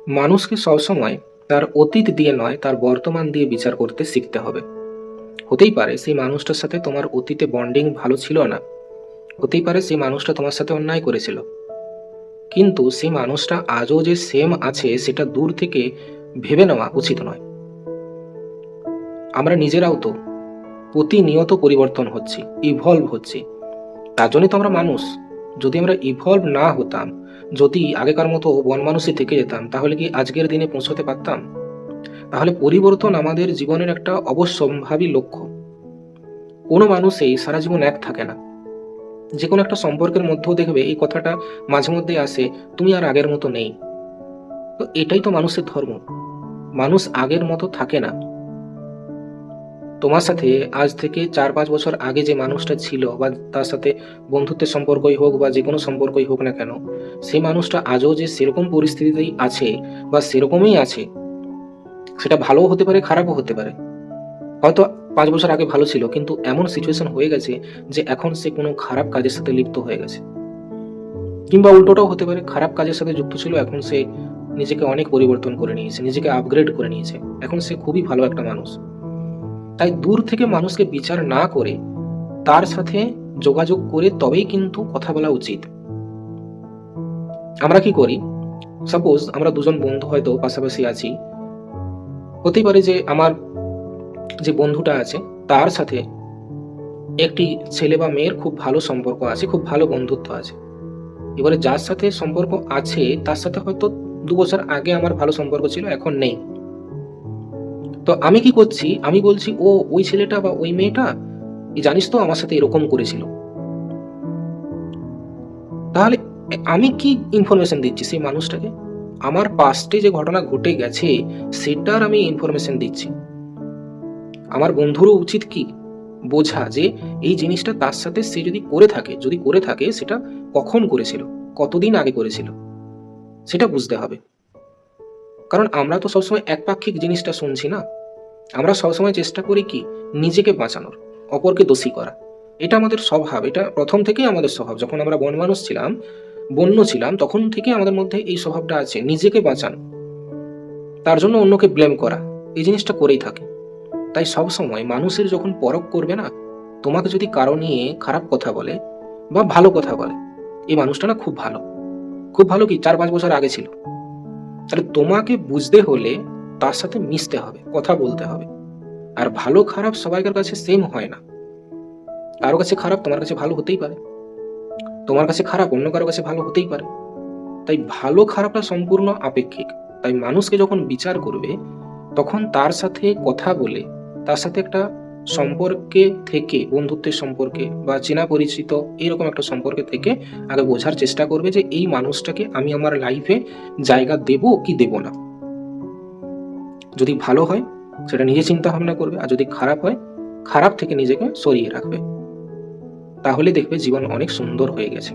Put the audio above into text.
মানুষকে সবসময় তার অতীত দিয়ে নয়, তার বর্তমান দিয়ে বিচার করতে শিখতে হবে। হতেই পারে সেই মানুষটার সাথে তোমার অতীতে বন্ডিং ভালো ছিল না, হতেই পারে সেই মানুষটা তোমার সাথে অন্যায় করেছিল, কিন্তু সেই মানুষটা আজও যে সেম আছে সেটা দূর থেকে ভেবে নেওয়া উচিত নয়। আমরা নিজেরাও তো প্রতিনিয়ত পরিবর্তন হচ্ছি, ইভলভ হচ্ছি, তার জন্যই তো আমরা মানুষ। যদি আমরা ইভলভ না হতাম, যদি আগেকার মতো বন মানুষই থেকে যেতাম, তাহলে কি আজকের দিনে পৌঁছতে পারতাম? তাহলে পরিবর্তন আমাদের জীবনের একটা অবশ্যম্ভাবী লক্ষ্য। কোনো মানুষই সারা জীবন এক থাকে না। যে কোনো একটা সম্পর্কের মধ্যেও দেখবে এই কথাটা মাঝে মধ্যে আসে, তুমি আর আগের মতো নেই। তো এটাই তো মানুষের ধর্ম। মানুষ আগের মতো থাকে না। তোমার সাথে আজ থেকে 4-5 বছর আগে যে মানুষটা ছিল, বা তার সাথে বন্ধুত্বের সম্পর্কই হোক বা যে কোনো সম্পর্কই হোক না কেন, সেই মানুষটা আজও যে সেরকম পরিস্থিতিতেই আছে বা সেরকমই আছে, সেটা ভালোও হতে পারে, খারাপও হতে পারে। হয়তো 5 বছর আগে ভালো ছিল, কিন্তু এমন সিচুয়েশন হয়ে গেছে যে এখন সে কোনো খারাপ কাজের সাথে লিপ্ত হয়ে গেছে। কিংবা উল্টোটাও হতে পারে, খারাপ কাজের সাথে যুক্ত ছিল, এখন সে নিজেকে অনেক পরিবর্তন করে নিয়েছে, নিজেকে আপগ্রেড করে নিয়েছে, এখন সে খুবই ভালো একটা মানুষ। তাই দূর থেকে মানুষকে বিচার না করে তার সাথে যোগাযোগ করে তবেই কিন্তু কথা বলা উচিত। আমরা কি করি, সাপোজ আমরা দুজন বন্ধু হয়তো পাশাপাশি আছি, হতেই পারে যে আমার যে বন্ধুটা আছে তার সাথে একটি ছেলে বা মেয়ের খুব ভালো সম্পর্ক আছে, খুব ভালো বন্ধুত্ব আছে। এবারে যার সাথে সম্পর্ক আছে তার সাথে হয়তো 2 বছর আগে আমার ভালো সম্পর্ক ছিল, এখন নেই। তো আমি কি করছি, আমি বলছি ও ওই ছেলেটা বা ওই মেয়েটা জানিস তো আমার সাথে এরকম করেছিল। তাহলে আমি কি ইনফরমেশন দিচ্ছি সেই মানুষটাকে? আমার পাস্টে যে ঘটনা ঘটে গেছে সেটার আমি ইনফরমেশন দিচ্ছি। আমার বন্ধুরও উচিত কি বোঝা যে এই জিনিসটা তার সাথে সে যদি করে থাকে সেটা কখন করেছিল, কতদিন আগে করেছিল, সেটা বুঝতে হবে। কারণ আমরা তো সবসময় একপাক্ষিক জিনিসটা শুনছি না। আমরা সবসময় চেষ্টা করি কি নিজেকে বাঁচানোর, অপরকে দোষী করা। এটা আমাদের স্বভাব, এটা প্রথম থেকেই আমাদের স্বভাব। যখন আমরা বনমানুষ ছিলাম, বন্য ছিলাম, তখন থেকে আমাদের মধ্যে এই স্বভাবটা আছে, নিজেকে বাঁচানো, তার জন্য অন্যকে ব্লেম করা, এই জিনিসটা করেই থাকে। তাই সব সময় মানুষের যখন পরখ করবে না, তোমাকে যদি কারো নিয়ে খারাপ কথা বলে বা ভালো কথা বলে, এই মানুষটা না খুব ভালো, খুব ভালো কি 4-5 বছর আগে ছিল, তাহলে তোমাকে বুঝতে হলে তার সাথে মিশতে হবে, কথা বলতে হবে। আর ভালো খারাপ সবাইকার কাছে সেম হয় না। কারো কাছে খারাপ তোমার কাছে ভালো হতেই পারে, তোমার কাছে খারাপ অন্য কারো কাছে ভালো হতেই পারে। তাই ভালো খারাপটা সম্পূর্ণ আপেক্ষিক। তাই মানুষকে যখন বিচার করবে তখন তার সাথে কথা বলে, তার সাথে একটা সম্পর্কে থেকে, বন্ধুত্বের সম্পর্কে বা চেনা পরিচিত এরকম একটা সম্পর্কে থেকে আগে বোঝার চেষ্টা করবে যে এই মানুষটাকে আমি আমার লাইফে জায়গা দেব কি দেব না। যদি ভালো হয় সেটা নিজে চিন্তা ভাবনা করবে, আর যদি খারাপ হয় খারাপ থেকে নিজেকে সরিয়ে রাখবে। তাহলে দেখবে জীবন অনেক সুন্দর হয়ে গেছে।